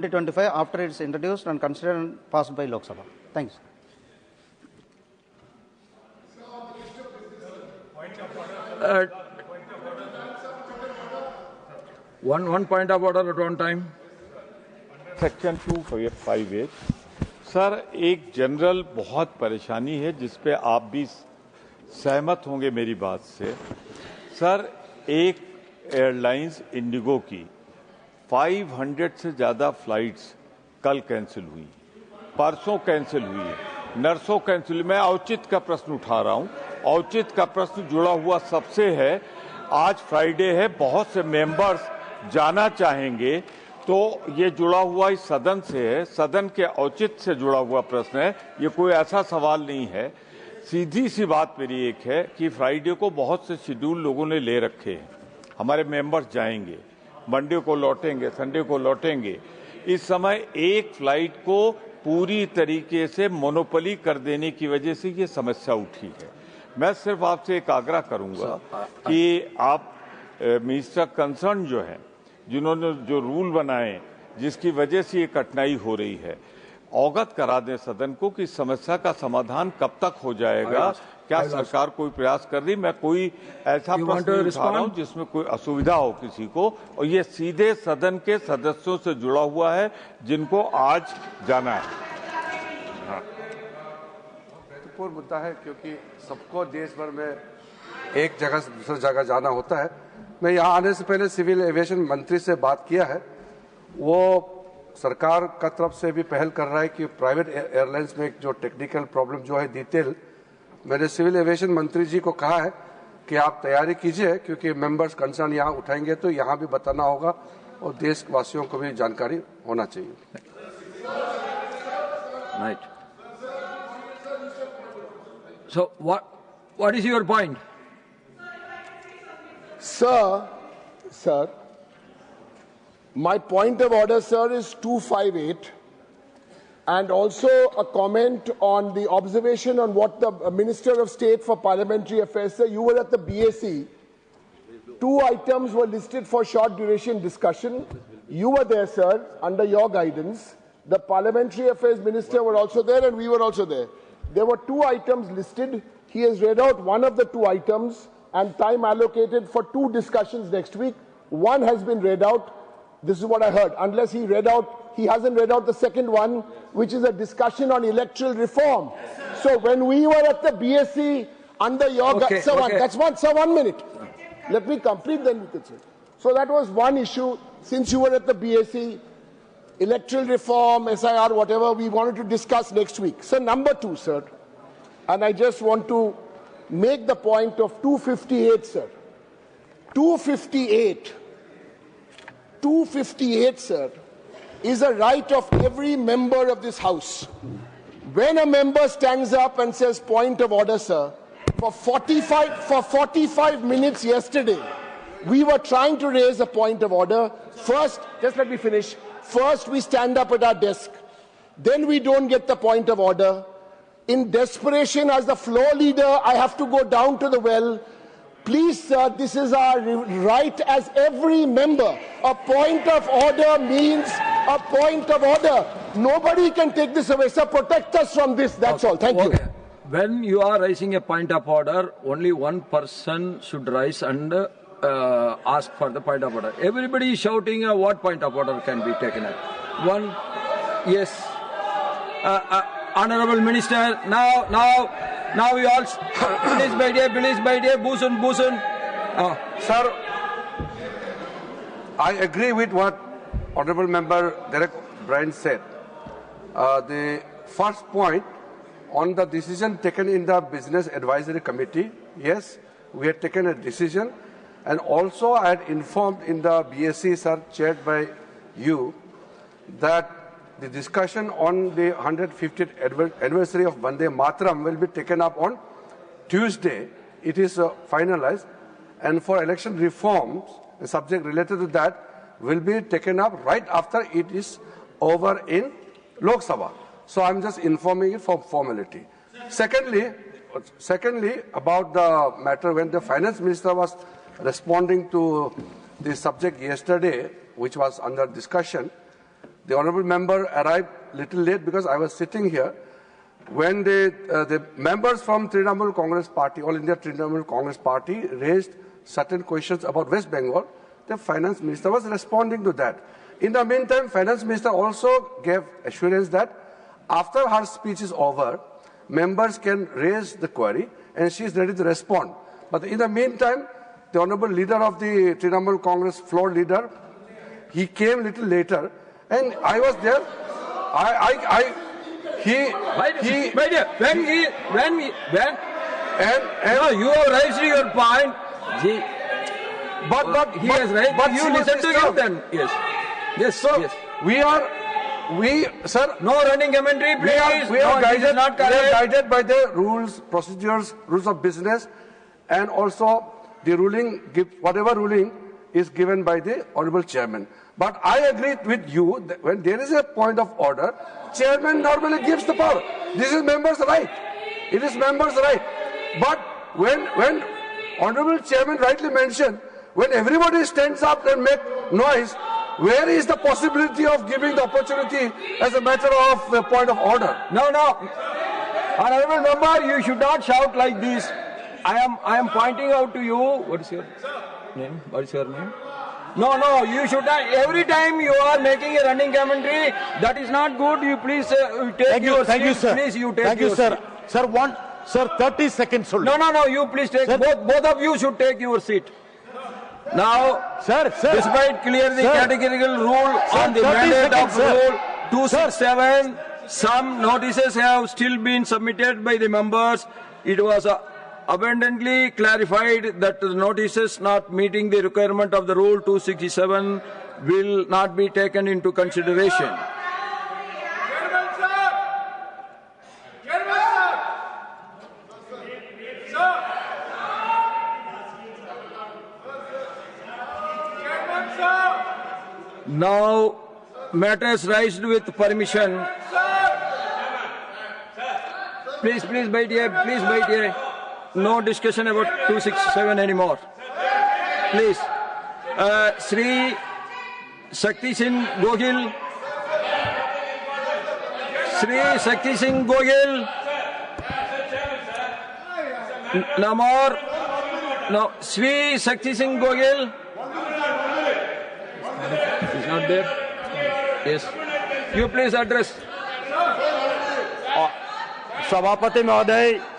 2025 after it is introduced and considered and passed by Lok Sabha. Thanks. One point of order at one time. Section 258 sir, एक general बहुत परेशानी है जिस पे आप भी सहमत होंगे मेरी बात से। सर, एक एयरलाइंस इंडिगो की 500 से ज़्यादा फ्लाइट्स कल कैंसिल हुई, परसों कैंसिल हुई, नरसों कैंसिल हुई। मैं औचित्य का प्रश्न उठा रहा हूँ। औचित्य का प्रश्न जुड़ा हुआ सबसे है। आज फ्राइडे है, बहुत से मेंबर्स जाना चाहेंगे, तो ये जुड़ा हुआ इस सदन से है, सदन के औचित्य से जुड़ा हुआ प्रश्न है। ये कोई ऐसा सवाल नहीं है। सीधी सी बात मेरी एक है कि फ्राइडे को बहुत से शेड्यूल लोगों ने ले रखे हैं। हमारे मेंबर्स जाएंगे, मंडे को लौटेंगे, संडे को लौटेंगे। इस समय एक फ्लाइट को पूरी तरीके से मोनोपोली कर देने की वजह से ये समस्या उठी है। मैं सिर्फ आपसे एक आग्रह करूंगा कि आप मिनिस्टर कंसर्न जो है, जिन्होंने जो रूल बनाए जिसकी वजह से ये कठिनाई हो रही है, अवगत करा दें सदन को कि समस्या का समाधान कब तक हो जाएगा। क्या सरकार कोई प्रयास कर रही? मैं कोई ऐसा प्रश्न उठा रहा हूं जिसमें कोई असुविधा हो किसी को, और ये सीधे सदन के सदस्यों से जुड़ा हुआ है जिनको आज जाना है। महत्वपूर्ण मुद्दा है क्योंकि सबको देश भर में एक जगह से दूसरी जगह जाना होता है। मैं यहाँ आने से पहले सिविल एविएशन मंत्री से बात किया है। वो सरकार का तरफ से भी पहल कर रहा है कि प्राइवेट एयरलाइंस में जो टेक्निकल प्रॉब्लम जो है डिटेल, मैंने सिविल एविएशन मंत्री जी को कहा है कि आप तैयारी कीजिए, क्योंकि मेंबर्स कंसर्न यहाँ उठाएंगे तो यहाँ भी बताना होगा और देशवासियों को भी जानकारी होना चाहिए। Right. So what is your point? Sir, my point of order, sir, is 258, and also a comment on the observation on what the Minister of State for Parliamentary Affairs, sir, you were at the BAC. 2 items were listed for short duration discussion. You were there, sir, under your guidance. The Parliamentary Affairs Minister were also there, and we were also there. There were 2 items listed. He has read out one of the 2 items, and time allocated for 2 discussions next week. One has been read out. This is what I heard. Unless he hasn't read out the second one, which is a discussion on electoral reform. So when we were at the BSc under your guidance, sir, 1 minute. Let me complete, then we can say. So that was one issue. Since you were at the BSc, electoral reform, SIR, whatever, we wanted to discuss next week. So number 2, sir, and I just want to make the point of 258, sir. 258, sir, is a right of every member of this House. When a member stands up and says point of order, sir, for 45 minutes yesterday, we were trying to raise a point of order. First, just let me finish. First, we stand up at our desk. Then we don't get the point of order. In desperation, as the floor leader, I have to go down to the well. Please, sir, this is our right as every member. A point of order means a point of order. Nobody can take this away. Sir, protect us from this. That's all. Thank you. When you are raising a point of order, only one person should rise and ask for the point of order. Everybody is shouting what point of order can be taken up. One, yes. Honorable Minister, now we all, please by day, Bhusan. Sir, I agree with what Honorable Member Derek Bryan said. The first point on the decision taken in the Business Advisory Committee, yes, we had taken a decision, and also I had informed in the BSc, sir, chaired by you, that the discussion on the 150th anniversary of Vande Mataram will be taken up on Tuesday. It is finalized. And for election reforms, the subject related to that will be taken up right after it is over in Lok Sabha. So I'm just informing it for formality. Secondly, about the matter when the Finance Minister was responding to the subject yesterday, which was under discussion, The honorable member arrived little late because I was sitting here when the members from Trinamool Congress Party, All India Trinamool Congress Party, raised certain questions about West Bengal. The finance minister was responding to that. In the meantime, finance minister also gave assurance that after her speech is over, members can raise the query and she is ready to respond. But in the meantime, the honorable leader of the Trinamool Congress floor leader, he came little later and I was there. No, you have raised your point. But He has raised. but You she was listen to him disturbed. then. Yes. Yes. So yes. sir, No running commentary, please. we are No, this is not correct. guided by the rules, procedures, rules of business, and also the ruling, whatever ruling is given by the honorable chairman. But I agree with you that when there is a point of order, chairman normally gives the power. This is members' right. It is members' right. But when honorable chairman rightly mentioned, when everybody stands up and make noise, where is the possibility of giving the opportunity as a matter of a point of order? No. Honorable member, you should not shout like this. I am pointing out to you. What is your name? What is your name? No, you should not. Every time you are making a running commentary, that is not good. You please take your seat. Thank you, sir. Please, you take Thank you, your sir. seat. Sir, 30 seconds only. No, you please take, both of you should take your seat. Now, Sir. despite clear the Sir. categorical rule on the 30 mandate of seconds, sir. Rule 267, some notices have still been submitted by the members. It was abundantly clarified that the notices not meeting the requirement of the Rule 267 will not be taken into consideration. Now, matters raised with permission. Please wait here. No discussion about 267 anymore. Please. Sri Shakti Singh Gohil. No more. No. Sri Shakti Singh Gohil. Is not there? Yes. You please address. सभापति महोदय